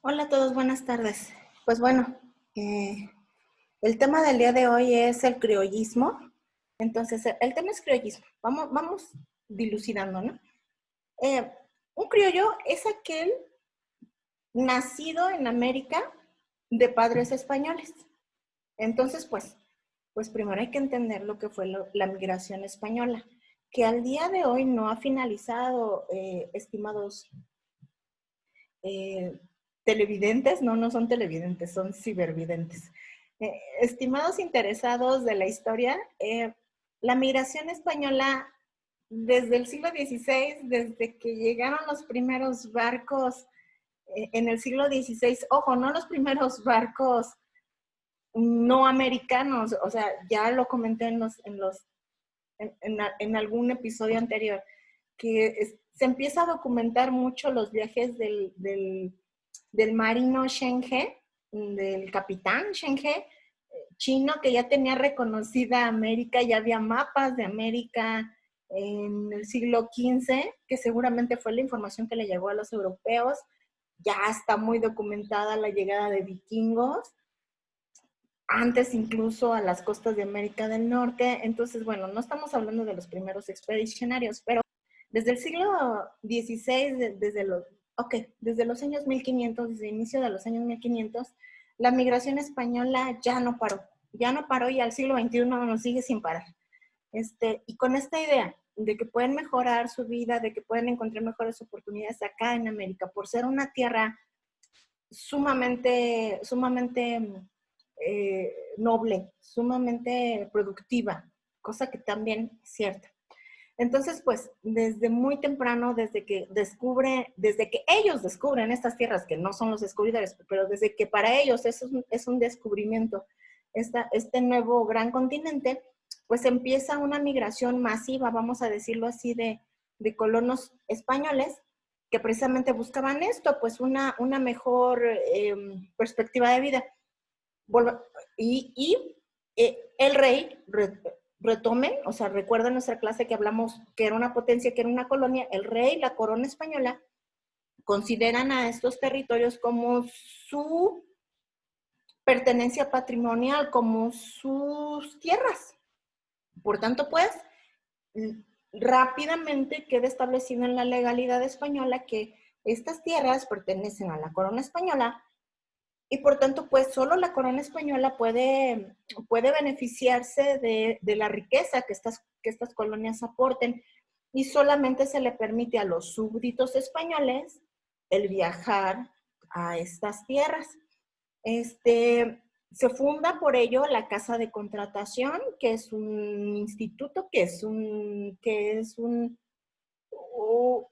Hola a todos, buenas tardes. Pues bueno, eh, el tema del día de hoy es el criollismo. Entonces, el tema es criollismo. Vamos dilucidando, ¿no? Eh, un criollo es aquel nacido en América de padres españoles. Entonces, pues primero hay que entender lo que fue la migración española, que al día de hoy no ha finalizado, estimados eh, televidentes, no son televidentes, son cibervidentes. Estimados interesados de la historia, la migración española desde el siglo XVI, desde que llegaron los primeros barcos en el siglo XVI, ojo, no los primeros barcos no americanos, o sea, ya lo comenté en algún episodio anterior, que se empieza a documentar mucho los viajes del marino Shen He, del capitán Shen He, chino, que ya tenía reconocida América, ya había mapas de América en el siglo XV, que seguramente fue la información que le llegó a los europeos. Ya está muy documentada la llegada de vikingos, antes incluso a las costas de América del Norte. Entonces, bueno, no estamos hablando de los primeros expedicionarios, pero desde el siglo XVI, desde los años 1500, desde el inicio de los años 1500, la migración española ya no paró y al siglo XXI nos sigue sin parar. Y con esta idea de que pueden mejorar su vida, de que pueden encontrar mejores oportunidades acá en América, por ser una tierra sumamente noble, sumamente productiva, cosa que también es cierta. Entonces, pues, desde muy temprano, desde que ellos descubren estas tierras, que no son los descubridores, pero desde que para ellos es un descubrimiento, este nuevo gran continente, pues empieza una migración masiva, vamos a decirlo así, de colonos españoles que precisamente buscaban esto, pues una mejor perspectiva de vida. Y el rey retome, o sea, recuerda nuestra clase que hablamos que era una potencia, que era una colonia, el rey, la corona española, consideran a estos territorios como su pertenencia patrimonial, como sus tierras. Por tanto, pues, rápidamente queda establecido en la legalidad española que estas tierras pertenecen a la corona española y por tanto, pues solo la corona española puede beneficiarse de la riqueza que estas colonias aporten y solamente se le permite a los súbditos españoles el viajar a estas tierras. Se funda por ello la Casa de Contratación, que es un instituto,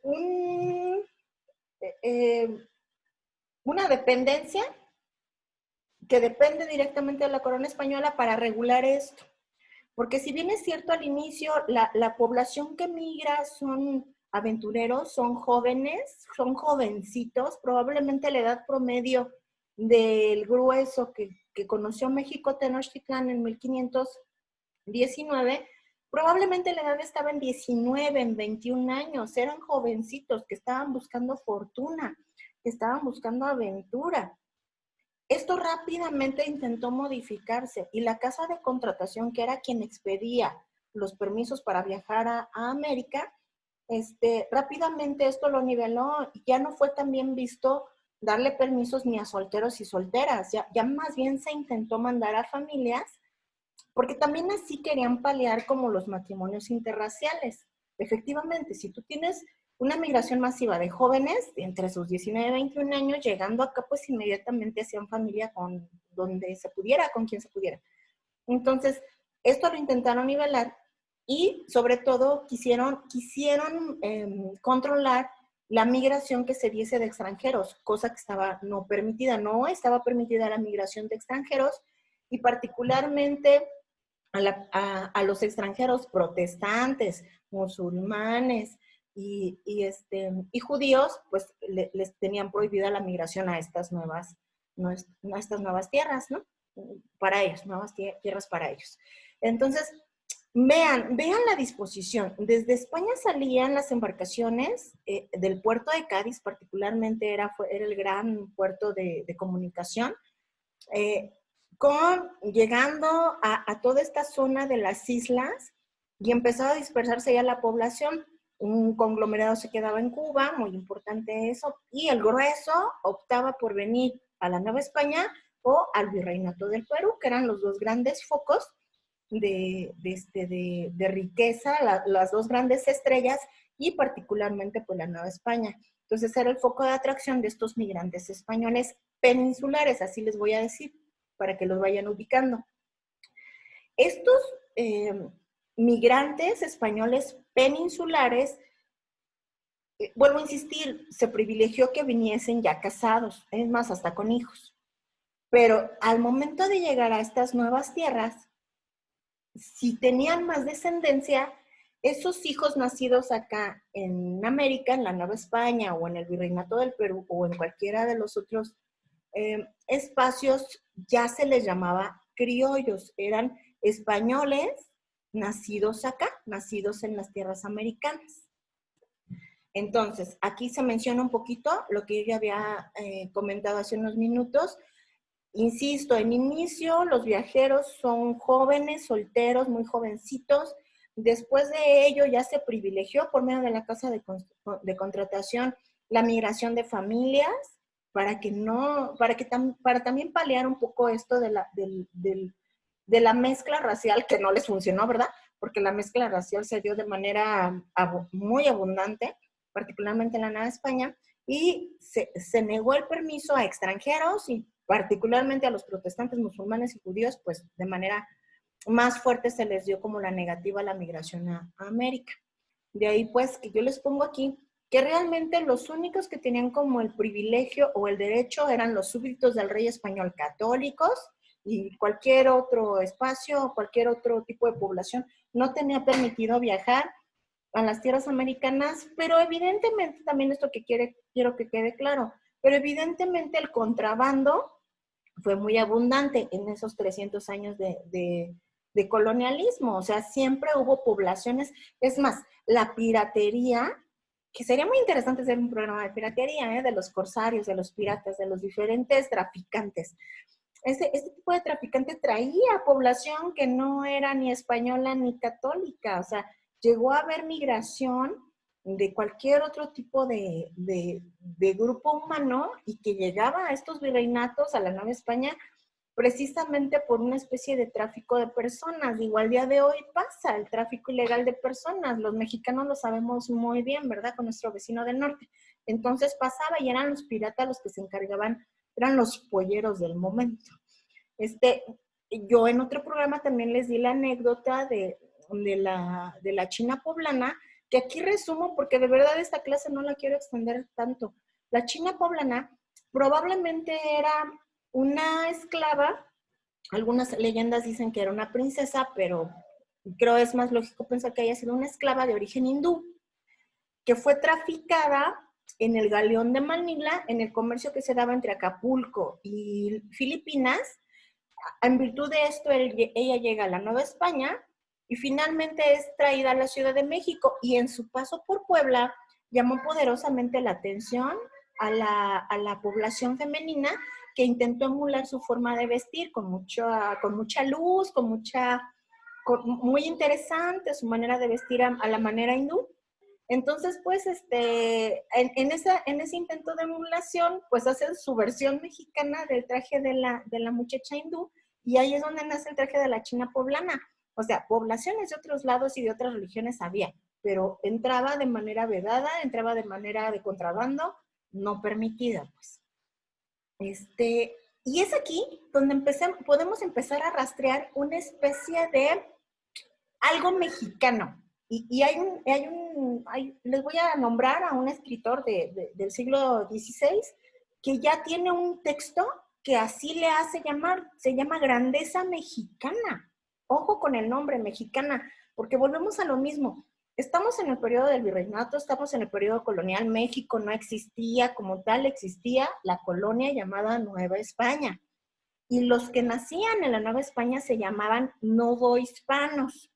un eh, una dependencia que depende directamente de la corona española para regular esto. Porque si bien es cierto al inicio, la población que migra son aventureros, son jóvenes, son jovencitos, probablemente la edad promedio del grueso que conoció México Tenochtitlán en 1519, probablemente la edad estaba en 19, en 21 años, eran jovencitos que estaban buscando fortuna, que estaban buscando aventura. Esto rápidamente intentó modificarse y la casa de contratación, que era quien expedía los permisos para viajar a América, rápidamente esto lo niveló y ya no fue tan bien visto darle permisos ni a solteros y solteras, ya más bien se intentó mandar a familias, porque también así querían paliar como los matrimonios interraciales. Efectivamente, si tú tienes una migración masiva de jóvenes entre sus 19 y 21 años, llegando acá, pues inmediatamente hacían familia con donde se pudiera, con quien se pudiera. Entonces, esto lo intentaron nivelar y sobre todo quisieron controlar la migración que se diese de extranjeros, cosa que estaba no permitida, no estaba permitida la migración de extranjeros y particularmente a los extranjeros protestantes, musulmanes y judíos, pues les tenían prohibida la migración a estas nuevas tierras, ¿no? Para ellos, nuevas tierras para ellos. Entonces, Vean la disposición. Desde España salían las embarcaciones del puerto de Cádiz, particularmente era el gran puerto de comunicación, eh, llegando a toda esta zona de las islas y empezaba a dispersarse ya la población. Un conglomerado se quedaba en Cuba, muy importante eso, y el grueso optaba por venir a la Nueva España o al Virreinato del Perú, que eran los dos grandes focos de riqueza, las dos grandes estrellas y particularmente pues la Nueva España. Entonces era el foco de atracción de estos migrantes españoles peninsulares, así les voy a decir, para que los vayan ubicando. Estos migrantes españoles peninsulares, vuelvo a insistir, se privilegió que viniesen ya casados, es más, hasta con hijos. Pero al momento de llegar a estas nuevas tierras, si tenían más descendencia, esos hijos nacidos acá en América, en la Nueva España o en el Virreinato del Perú o en cualquiera de los otros espacios, ya se les llamaba criollos, eran españoles nacidos acá, nacidos en las tierras americanas. Entonces, aquí se menciona un poquito lo que yo ya había comentado hace unos minutos. Insisto, en inicio los viajeros son jóvenes, solteros, muy jovencitos. Después de ello ya se privilegió por medio de la casa de contratación la migración de familias para también paliar un poco esto de la mezcla racial que no les funcionó, ¿verdad? Porque la mezcla racial se dio de manera muy abundante, particularmente en la Nueva España, y se negó el permiso a extranjeros y particularmente a los protestantes musulmanes y judíos, pues de manera más fuerte se les dio como la negativa a la migración a América. De ahí pues que yo les pongo aquí que realmente los únicos que tenían como el privilegio o el derecho eran los súbditos del rey español católicos, y cualquier otro espacio o cualquier otro tipo de población no tenía permitido viajar a las tierras americanas, pero evidentemente también esto que quiero que quede claro, pero evidentemente el contrabando fue muy abundante en esos 300 años de colonialismo, o sea, siempre hubo poblaciones, es más, la piratería, que sería muy interesante hacer un programa de piratería, de los corsarios, de los piratas, de los diferentes traficantes. Este tipo de traficante traía población que no era ni española ni católica, o sea, llegó a haber migración de cualquier otro tipo de grupo humano y que llegaba a estos virreinatos, a la Nueva España, precisamente por una especie de tráfico de personas. Igual día de hoy pasa el tráfico ilegal de personas. Los mexicanos lo sabemos muy bien, ¿verdad? Con nuestro vecino del norte. Entonces pasaba y eran los piratas los que se encargaban, eran los polleros del momento. Yo en otro programa también les di la anécdota de la China poblana, que aquí resumo porque de verdad esta clase no la quiero extender tanto. La China poblana probablemente era una esclava, algunas leyendas dicen que era una princesa, pero creo es más lógico pensar que haya sido una esclava de origen hindú, que fue traficada en el galeón de Manila, en el comercio que se daba entre Acapulco y Filipinas. En virtud de esto, ella llega a la Nueva España y finalmente es traída a la Ciudad de México, y en su paso por Puebla llamó poderosamente la atención a la población femenina, que intentó emular su forma de vestir con mucha luz, muy interesante su manera de vestir a la manera hindú. Entonces, pues, en ese intento de emulación, pues hacen su versión mexicana del traje de la muchacha hindú, y ahí es donde nace el traje de la China poblana. O sea, poblaciones de otros lados y de otras religiones había, pero entraba de manera vedada, entraba de manera de contrabando, no permitida, pues. Y es aquí donde podemos empezar a rastrear una especie de algo mexicano. Y les voy a nombrar a un escritor del siglo XVI que ya tiene un texto que así le hace llamar, se llama Grandeza Mexicana. Ojo con el nombre, mexicana, porque volvemos a lo mismo. Estamos en el periodo del virreinato, estamos en el periodo colonial. México no existía como tal, existía la colonia llamada Nueva España. Y los que nacían en la Nueva España se llamaban novohispanos.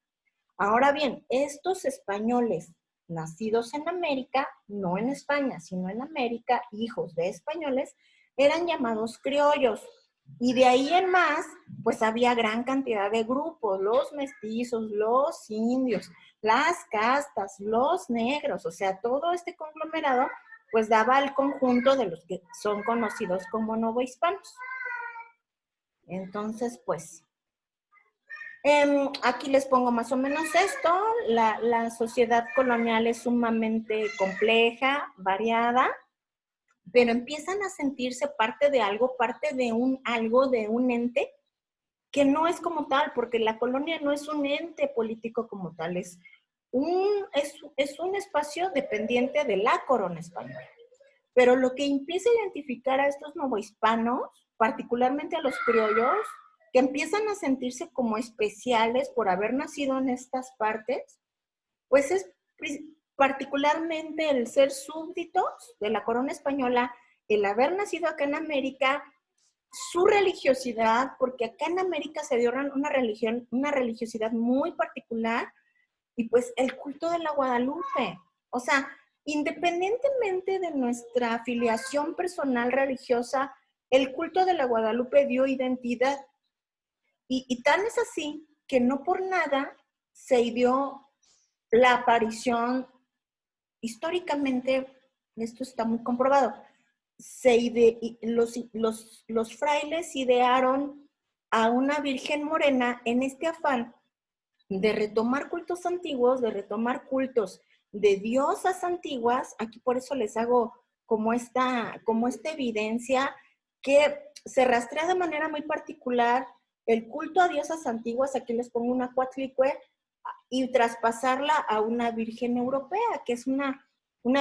Ahora bien, estos españoles nacidos en América, no en España, sino en América, hijos de españoles, eran llamados criollos. Y de ahí en más, pues había gran cantidad de grupos, los mestizos, los indios, las castas, los negros, o sea, todo este conglomerado, pues daba al conjunto de los que son conocidos como novohispanos. Entonces, pues, aquí les pongo más o menos esto. La sociedad colonial es sumamente compleja, variada, pero empiezan a sentirse parte de algo, parte de un ente que no es como tal, porque la colonia no es un ente político como tal, es un espacio dependiente de la corona española. Pero lo que empieza a identificar a estos novohispanos, particularmente a los criollos, que empiezan a sentirse como especiales por haber nacido en estas partes, pues es particularmente el ser súbditos de la corona española, el haber nacido acá en América, su religiosidad, porque acá en América se dio una religiosidad muy particular, y pues el culto de la Guadalupe. O sea, independientemente de nuestra afiliación personal religiosa, el culto de la Guadalupe dio identidad. Y tan es así que no por nada se dio la aparición, históricamente, esto está muy comprobado, los frailes idearon a una Virgen Morena en este afán de retomar cultos antiguos, de retomar cultos de diosas antiguas. Aquí por eso les hago como esta evidencia que se rastrea de manera muy particular el culto a diosas antiguas. Aquí les pongo una Coatlicue, y traspasarla a una virgen europea, que es una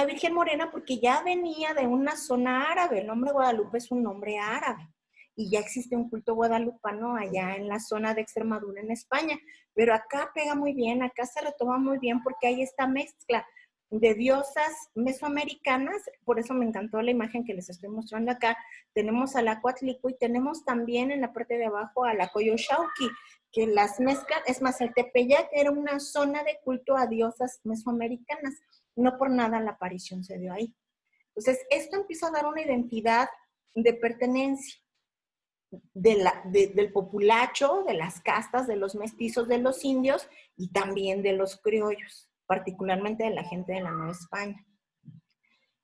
virgen morena, porque ya venía de una zona árabe. El nombre Guadalupe es un nombre árabe. Y ya existe un culto guadalupano allá en la zona de Extremadura, en España. Pero acá pega muy bien, acá se retoma muy bien, porque hay esta mezcla de diosas mesoamericanas. Por eso me encantó la imagen que les estoy mostrando acá. Tenemos a la Coatlicue y tenemos también en la parte de abajo a la Coyoshauqui, que las mezclan. Es más, el Tepeyac era una zona de culto a diosas mesoamericanas. No por nada la aparición se dio ahí. Entonces, esto empieza a dar una identidad de pertenencia del populacho, de las castas, de los mestizos, de los indios y también de los criollos, particularmente de la gente de la Nueva España.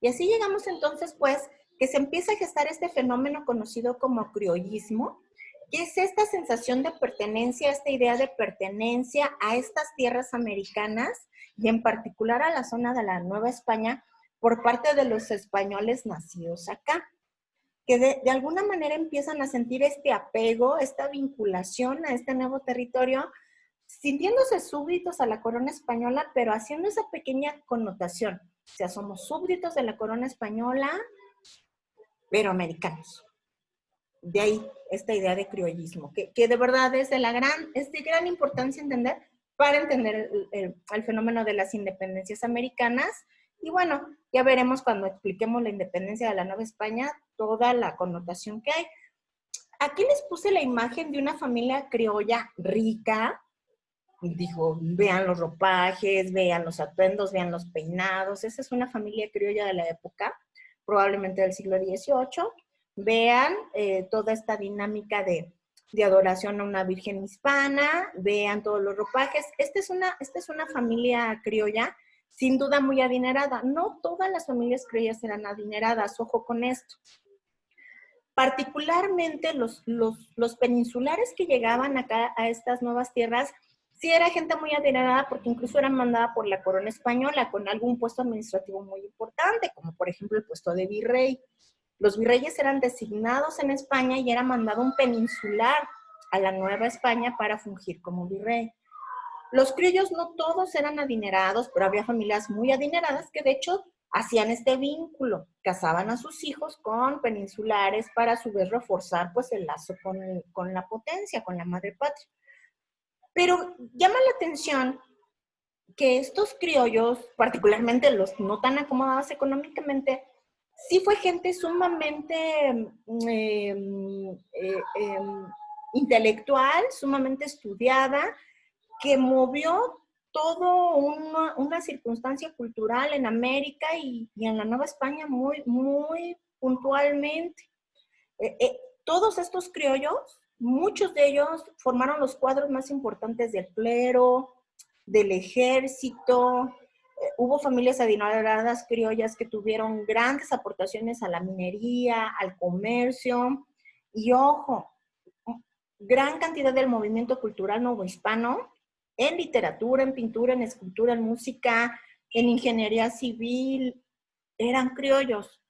Y así llegamos entonces, pues, que se empieza a gestar este fenómeno conocido como criollismo, que es esta sensación de pertenencia, esta idea de pertenencia a estas tierras americanas y en particular a la zona de la Nueva España por parte de los españoles nacidos acá, que de alguna manera empiezan a sentir este apego, esta vinculación a este nuevo territorio, sintiéndose súbditos a la corona española, pero haciendo esa pequeña connotación. O sea, somos súbditos de la corona española, pero americanos. De ahí esta idea de criollismo, que de verdad es de gran importancia entender para entender el fenómeno de las independencias americanas. Y bueno, ya veremos cuando expliquemos la independencia de la Nueva España, toda la connotación que hay. Aquí les puse la imagen de una familia criolla rica. Dijo, vean los ropajes, vean los atuendos, vean los peinados. Esa es una familia criolla de la época, probablemente del siglo XVIII. Vean toda esta dinámica de adoración a una virgen hispana, vean todos los ropajes. Esta es una familia criolla, sin duda muy adinerada. No todas las familias criollas eran adineradas, ojo con esto. Particularmente los peninsulares que llegaban acá a estas nuevas tierras, sí era gente muy adinerada, porque incluso era mandada por la corona española con algún puesto administrativo muy importante, como por ejemplo el puesto de virrey. Los virreyes eran designados en España y era mandado un peninsular a la Nueva España para fungir como virrey. Los criollos no todos eran adinerados, pero había familias muy adineradas que de hecho hacían este vínculo, casaban a sus hijos con peninsulares para a su vez reforzar pues el lazo con la potencia, con la madre patria. Pero llama la atención que estos criollos, particularmente los no tan acomodados económicamente, sí fue gente sumamente intelectual, sumamente estudiada, que movió todo una circunstancia cultural en América y en la Nueva España muy, muy puntualmente. Todos estos criollos, muchos de ellos formaron los cuadros más importantes del clero, del ejército. Hubo familias adineradas criollas que tuvieron grandes aportaciones a la minería, al comercio. Y ojo, gran cantidad del movimiento cultural novohispano en literatura, en pintura, en escultura, en música, en ingeniería civil, eran criollos.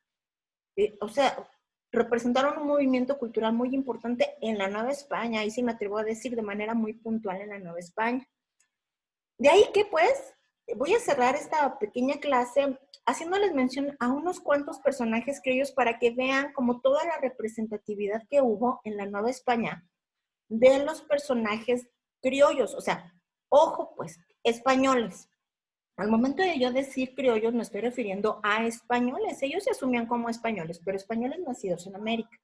O sea, representaron un movimiento cultural muy importante en la Nueva España, y sí me atrevo a decir de manera muy puntual en la Nueva España. De ahí que pues voy a cerrar esta pequeña clase haciéndoles mención a unos cuantos personajes criollos para que vean como toda la representatividad que hubo en la Nueva España de los personajes criollos. O sea, ojo pues, españoles. Al momento de yo decir criollos me estoy refiriendo a españoles. Ellos se asumían como españoles, pero españoles nacidos en América,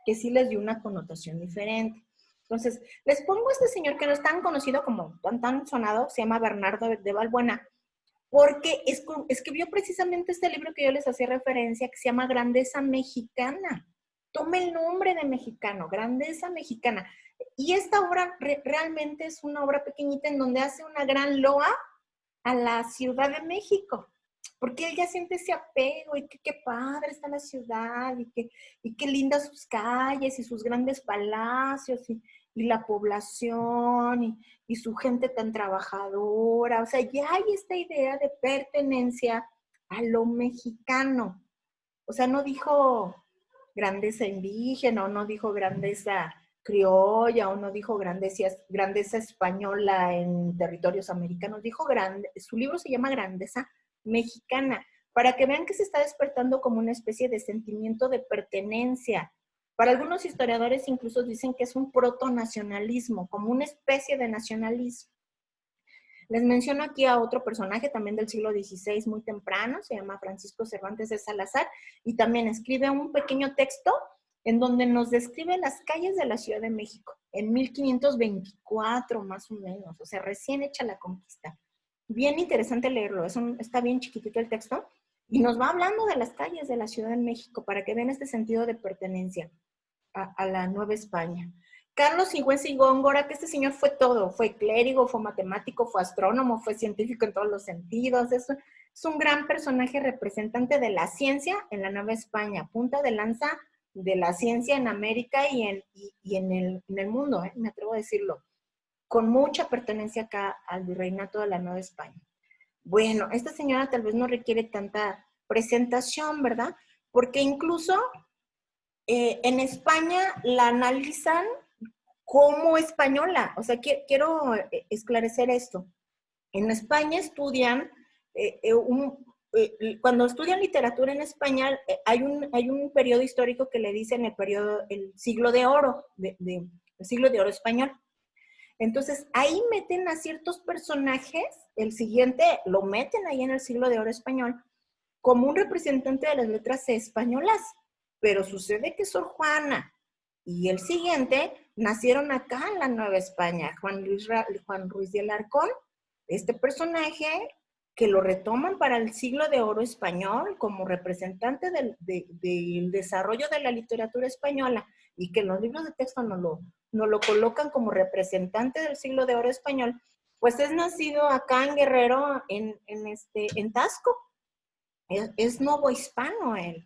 que sí les dio una connotación diferente. Entonces, les pongo a este señor que no es tan conocido como tan sonado, se llama Bernardo de Balbuena, porque escribió precisamente este libro que yo les hacía referencia, que se llama Grandeza Mexicana. Tome el nombre de mexicano, Grandeza Mexicana. Y esta obra realmente es una obra pequeñita en donde hace una gran loa a la Ciudad de México, porque él ya siente ese apego y que qué padre está la ciudad y qué lindas sus calles y sus grandes palacios y la población y su gente tan trabajadora. O sea, ya hay esta idea de pertenencia a lo mexicano. O sea, no dijo grandeza indígena o no dijo grandeza criolla o no dijo grandeza española en territorios americanos, dijo su libro se llama Grandeza Mexicana, para que vean que se está despertando como una especie de sentimiento de pertenencia. Para algunos historiadores incluso dicen que es un protonacionalismo, como una especie de nacionalismo. Les menciono aquí a otro personaje también del siglo XVI, muy temprano, se llama Francisco Cervantes de Salazar, y también escribe un pequeño texto en donde nos describe las calles de la Ciudad de México, en 1524 más o menos, o sea, recién hecha la conquista. Bien interesante leerlo, está bien chiquitito el texto, y nos va hablando de las calles de la Ciudad de México para que vean este sentido de pertenencia a la Nueva España. Carlos Sigüenza y Góngora, que este señor fue todo, fue clérigo, fue matemático, fue astrónomo, fue científico en todos los sentidos, es un gran personaje representante de la ciencia en la Nueva España, punta de lanza de la ciencia en América y en el mundo, me atrevo a decirlo, con mucha pertenencia acá al virreinato de la Nueva España. Bueno, esta señora tal vez no requiere tanta presentación, ¿verdad? Porque incluso en España la analizan como española. O sea, quiero esclarecer esto. En España estudian, cuando estudian literatura en España, hay un periodo histórico que le dicen el siglo de oro, el siglo de oro español. Entonces, ahí meten a ciertos personajes, el siguiente lo meten ahí en el siglo de oro español, como un representante de las letras españolas. Pero sucede que Sor Juana y el siguiente nacieron acá en la Nueva España. Juan Ruiz de Alarcón, este personaje que lo retoman para el siglo de oro español como representante del desarrollo de la literatura española y que en los libros de texto nos lo colocan como representante del siglo de oro español, pues es nacido acá en Guerrero, en Tasco. Es novohispano él,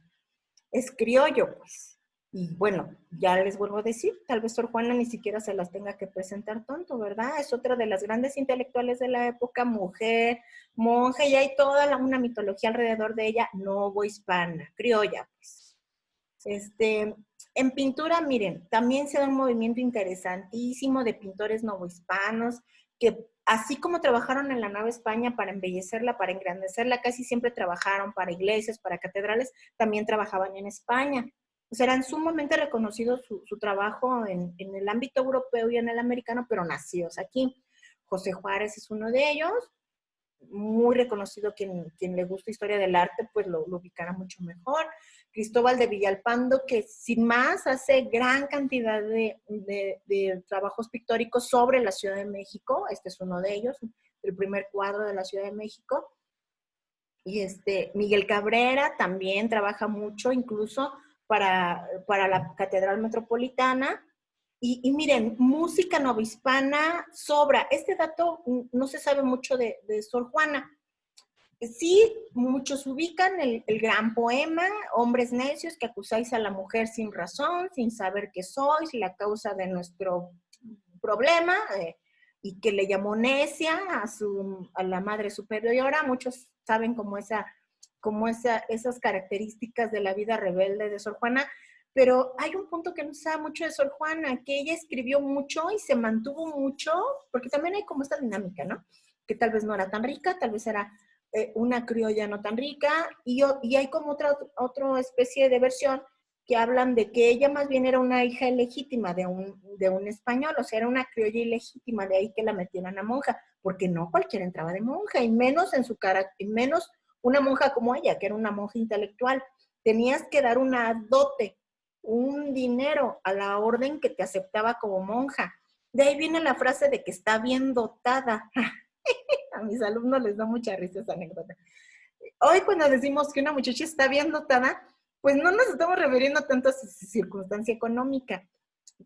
es criollo, pues. Y bueno, ya les vuelvo a decir, tal vez Sor Juana ni siquiera se las tenga que presentar tonto, ¿verdad? Es otra de las grandes intelectuales de la época, mujer, monja, y hay toda una mitología alrededor de ella, novohispana, criolla, pues. En pintura, miren, también se da un movimiento interesantísimo de pintores novohispanos que así como trabajaron en la Nueva España para embellecerla, para engrandecerla, casi siempre trabajaron para iglesias, para catedrales, también trabajaban en España. O sea, eran sumamente reconocidos su trabajo en el ámbito europeo y en el americano, pero nacidos aquí. José Juárez es uno de ellos, muy reconocido, quien le gusta historia del arte, pues lo ubicará mucho mejor. Cristóbal de Villalpando, que sin más hace gran cantidad de trabajos pictóricos sobre la Ciudad de México, este es uno de ellos, el primer cuadro de la Ciudad de México. Y Miguel Cabrera también trabaja mucho, incluso para la Catedral Metropolitana. Y miren, música novohispana sobra. Este dato no se sabe mucho de Sor Juana. Sí, muchos ubican el gran poema, hombres necios que acusáis a la mujer sin razón, sin saber que sois la causa de nuestro problema, y que le llamó necia a la madre superiora. Muchos saben esas características de la vida rebelde de Sor Juana, pero hay un punto que no se sabe mucho de Sor Juana, que ella escribió mucho y se mantuvo mucho, porque también hay como esta dinámica, ¿no? Que tal vez no era tan rica, tal vez era una criolla no tan rica, y hay como otra especie de versión que hablan de que ella más bien era una hija ilegítima de un español, o sea, era una criolla ilegítima, de ahí que la metieran a monja, porque no cualquiera entraba de monja, y menos en su carácter, y menos una monja como ella, que era una monja intelectual. Tenías que dar una dote, un dinero a la orden que te aceptaba como monja. De ahí viene la frase de que está bien dotada. A mis alumnos les da mucha risa esa anécdota. Hoy cuando decimos que una muchacha está bien dotada, pues no nos estamos refiriendo tanto a su circunstancia económica.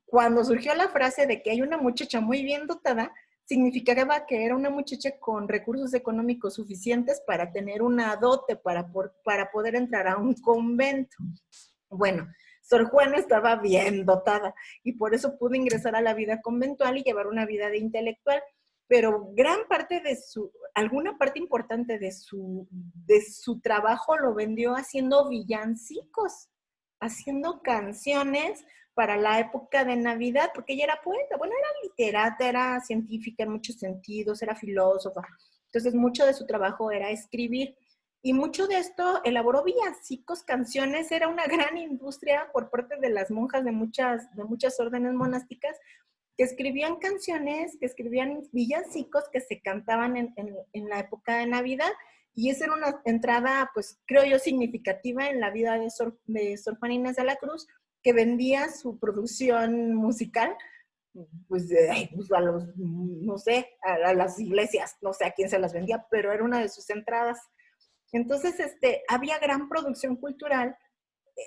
Cuando surgió la frase de que hay una muchacha muy bien dotada, significaba que era una muchacha con recursos económicos suficientes para tener una dote, para poder entrar a un convento. Bueno, Sor Juana estaba bien dotada y por eso pudo ingresar a la vida conventual y llevar una vida de intelectual, pero alguna parte importante de su trabajo lo vendió haciendo villancicos, haciendo canciones para la época de Navidad, porque ella era poeta, bueno, era literata, era científica en muchos sentidos, era filósofa, entonces mucho de su trabajo era escribir. Y mucho de esto elaboró villancicos, canciones, era una gran industria por parte de las monjas de muchas órdenes monásticas que escribían canciones, que escribían villancicos que se cantaban en la época de Navidad. Y esa era una entrada, pues creo yo, significativa en la vida de Sor Juana Inés de la Cruz, que vendía su producción musical pues, a los, no sé, a las iglesias, no sé a quién se las vendía, pero era una de sus entradas. Entonces, había gran producción cultural,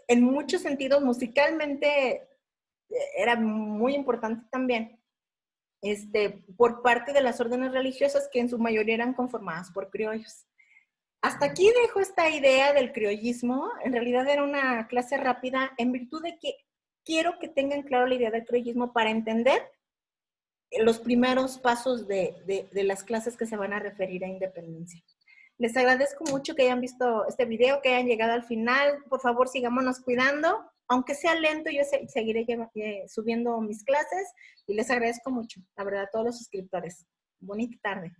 en muchos sentidos, musicalmente era muy importante también, por parte de las órdenes religiosas que en su mayoría eran conformadas por criollos. Hasta aquí dejo esta idea del criollismo. En realidad era una clase rápida en virtud de que quiero que tengan claro la idea del criollismo para entender los primeros pasos de las clases que se van a referir a independencia. Les agradezco mucho que hayan visto este video, que hayan llegado al final. Por favor, sigámonos cuidando. Aunque sea lento, yo seguiré subiendo mis clases y les agradezco mucho, la verdad, a todos los suscriptores. Bonita tarde.